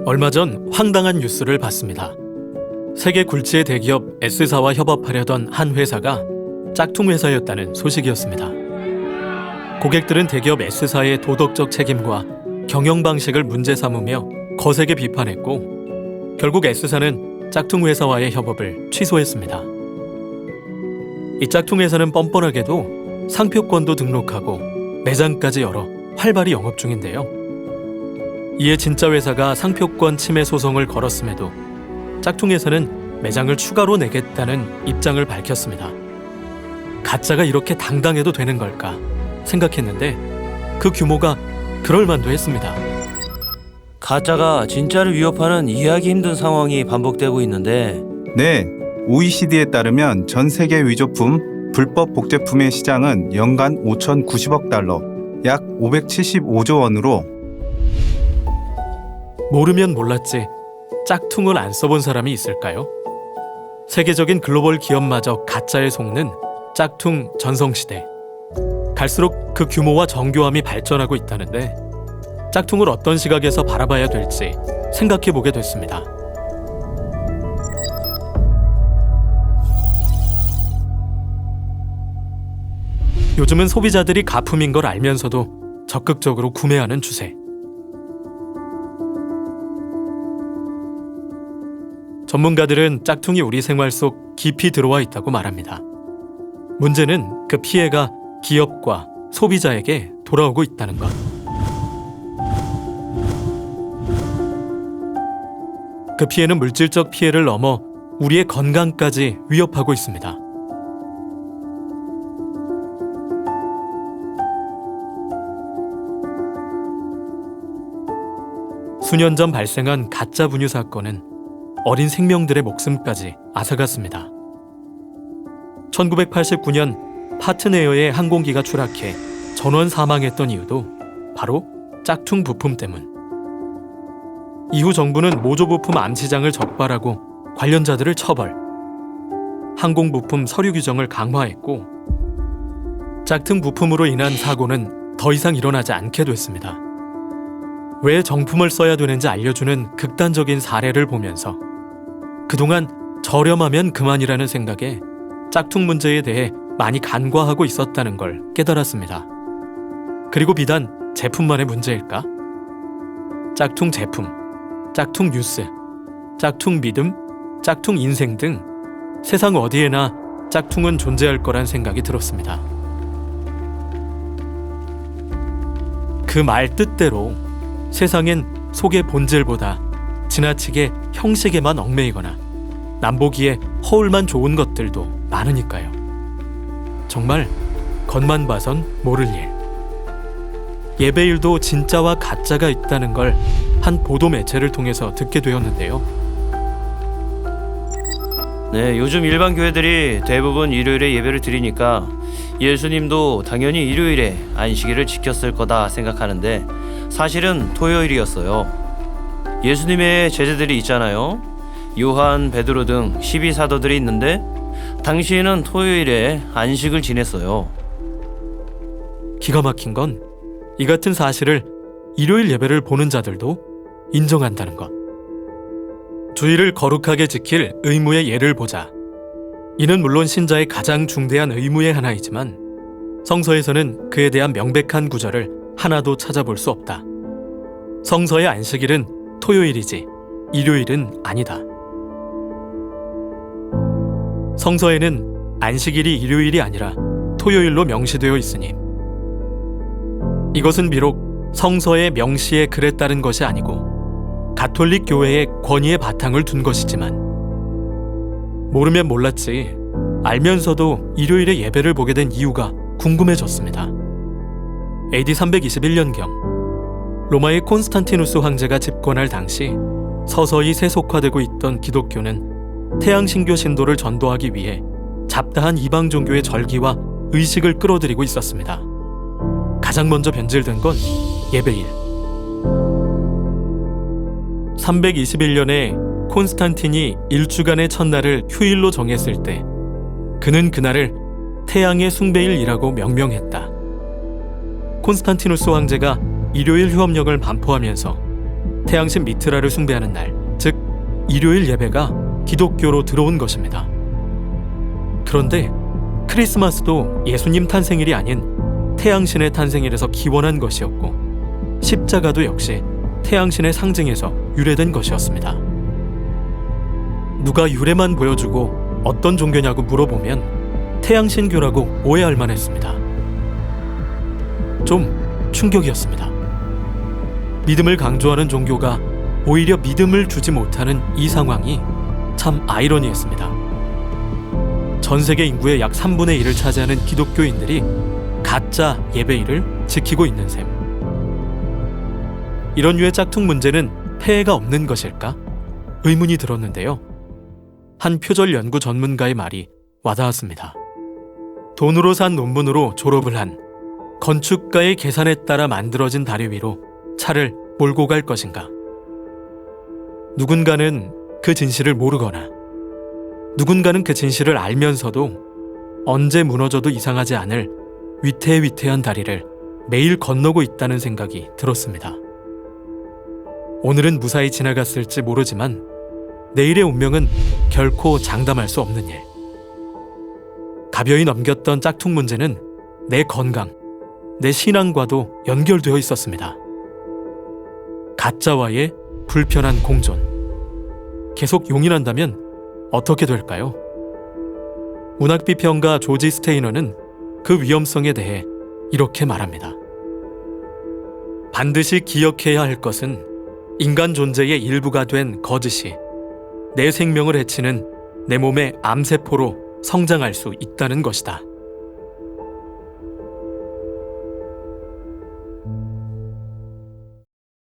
얼마 전 황당한 뉴스를 봤습니다. 세계 굴지의 대기업 S사와 협업하려던 한 회사가 짝퉁 회사였다는 소식이었습니다. 고객들은 대기업 S사의 도덕적 책임과 경영 방식을 문제 삼으며 거세게 비판했고, 결국 S사는 짝퉁 회사와의 협업을 취소했습니다. 이 짝퉁 회사는 뻔뻔하게도 상표권도 등록하고 매장까지 열어 활발히 영업 중인데요. 이에 진짜 회사가 상표권 침해 소송을 걸었음에도 짝퉁 회사는 매장을 추가로 내겠다는 입장을 밝혔습니다. 가짜가 이렇게 당당해도 되는 걸까 생각했는데 그 규모가 그럴만도 했습니다. 가짜가 진짜를 위협하는 이해하기 힘든 상황이 반복되고 있는데, 네, OECD에 따르면 전 세계 위조품, 불법 복제품의 시장은 연간 5,090억 달러, 약 575조 원으로 모르면 몰랐지 짝퉁을 안 써본 사람이 있을까요? 세계적인 글로벌 기업마저 가짜에 속는 짝퉁 전성시대. 갈수록 그 규모와 정교함이 발전하고 있다는데 짝퉁을 어떤 시각에서 바라봐야 될지 생각해보게 됐습니다. 요즘은 소비자들이 가품인 걸 알면서도 적극적으로 구매하는 추세. 전문가들은 짝퉁이 우리 생활 속 깊이 들어와 있다고 말합니다. 문제는 그 피해가 기업과 소비자에게 돌아오고 있다는 것. 그 피해는 물질적 피해를 넘어 우리의 건강까지 위협하고 있습니다. 수년 전 발생한 가짜 분유 사건은 어린 생명들의 목숨까지 앗아갔습니다. 1989년 파트네어의 항공기가 추락해 전원 사망했던 이유도 바로 짝퉁 부품 때문. 이후 정부는 모조 부품 암시장을 적발하고 관련자들을 처벌, 항공 부품 서류 규정을 강화했고, 짝퉁 부품으로 인한 사고는 더 이상 일어나지 않게 됐습니다. 왜 정품을 써야 되는지 알려주는 극단적인 사례를 보면서 그동안 저렴하면 그만이라는 생각에 짝퉁 문제에 대해 많이 간과하고 있었다는 걸 깨달았습니다. 그리고 비단 제품만의 문제일까? 짝퉁 제품, 짝퉁 뉴스, 짝퉁 믿음, 짝퉁 인생 등 세상 어디에나 짝퉁은 존재할 거란 생각이 들었습니다. 그 말 뜻대로 세상엔 속의 본질보다 지나치게 형식에만 얽매이거나 남보기에 허울만 좋은 것들도 많으니까요. 정말 겉만 봐선 모를 일. 예배일도 진짜와 가짜가 있다는 걸 한 보도 매체를 통해서 듣게 되었는데요. 네, 요즘 일반 교회들이 대부분 일요일에 예배를 드리니까 예수님도 당연히 일요일에 안식일을 지켰을 거다 생각하는데 사실은 토요일이었어요. 예수님의 제자들이 있잖아요. 요한, 베드로 등 12사도들이 있는데 당시에는 토요일에 안식을 지냈어요. 기가 막힌 건 이 같은 사실을 일요일 예배를 보는 자들도 인정한다는 것. 주일을 거룩하게 지킬 의무의 예를 보자. 이는 물론 신자의 가장 중대한 의무의 하나이지만 성서에서는 그에 대한 명백한 구절을 하나도 찾아볼 수 없다. 성서의 안식일은 토요일이지 일요일은 아니다. 성서에는 안식일이 일요일이 아니라 토요일로 명시되어 있으니 이것은 비록 성서의 명시에 글에 따른 것이 아니고 가톨릭 교회의 권위의 바탕을 둔 것이지만 모르면 몰랐지 알면서도 일요일에 예배를 보게 된 이유가 궁금해졌습니다. AD 321년경 로마의 콘스탄티누스 황제가 집권할 당시 서서히 세속화되고 있던 기독교는 태양신교 신도를 전도하기 위해 잡다한 이방 종교의 절기와 의식을 끌어들이고 있었습니다. 가장 먼저 변질된 건 예배일. 321년에 콘스탄틴이 일주간의 첫날을 휴일로 정했을 때 그는 그날을 태양의 숭배일이라고 명명했다. 콘스탄티누스 황제가 일요일 휴업령을 반포하면서 태양신 미트라를 숭배하는 날, 즉 일요일 예배가 기독교로 들어온 것입니다. 그런데 크리스마스도 예수님 탄생일이 아닌 태양신의 탄생일에서 기원한 것이었고, 십자가도 역시 태양신의 상징에서 유래된 것이었습니다. 누가 유래만 보여주고 어떤 종교냐고 물어보면 태양신교라고 오해할 만했습니다. 좀 충격이었습니다. 믿음을 강조하는 종교가 오히려 믿음을 주지 못하는 이 상황이 참 아이러니했습니다. 전 세계 인구의 약 3분의 1을 차지하는 기독교인들이 가짜 예배일을 지키고 있는 셈. 이런 류의 짝퉁 문제는 폐해가 없는 것일까? 의문이 들었는데요. 한 표절 연구 전문가의 말이 와닿았습니다. 돈으로 산 논문으로 졸업을 한 건축가의 계산에 따라 만들어진 다리 위로 차를 몰고 갈 것인가? 누군가는 그 진실을 모르거나 누군가는 그 진실을 알면서도 언제 무너져도 이상하지 않을 위태위태한 다리를 매일 건너고 있다는 생각이 들었습니다. 오늘은 무사히 지나갔을지 모르지만 내일의 운명은 결코 장담할 수 없는 일. 가벼이 넘겼던 짝퉁 문제는 내 건강, 내 신앙과도 연결되어 있었습니다. 가짜와의 불편한 공존. 계속 용인한다면 어떻게 될까요? 문학비평가 조지 스테이너는 그 위험성에 대해 이렇게 말합니다. 반드시 기억해야 할 것은 인간 존재의 일부가 된 거짓이 내 생명을 해치는 내 몸의 암세포로 성장할 수 있다는 것이다.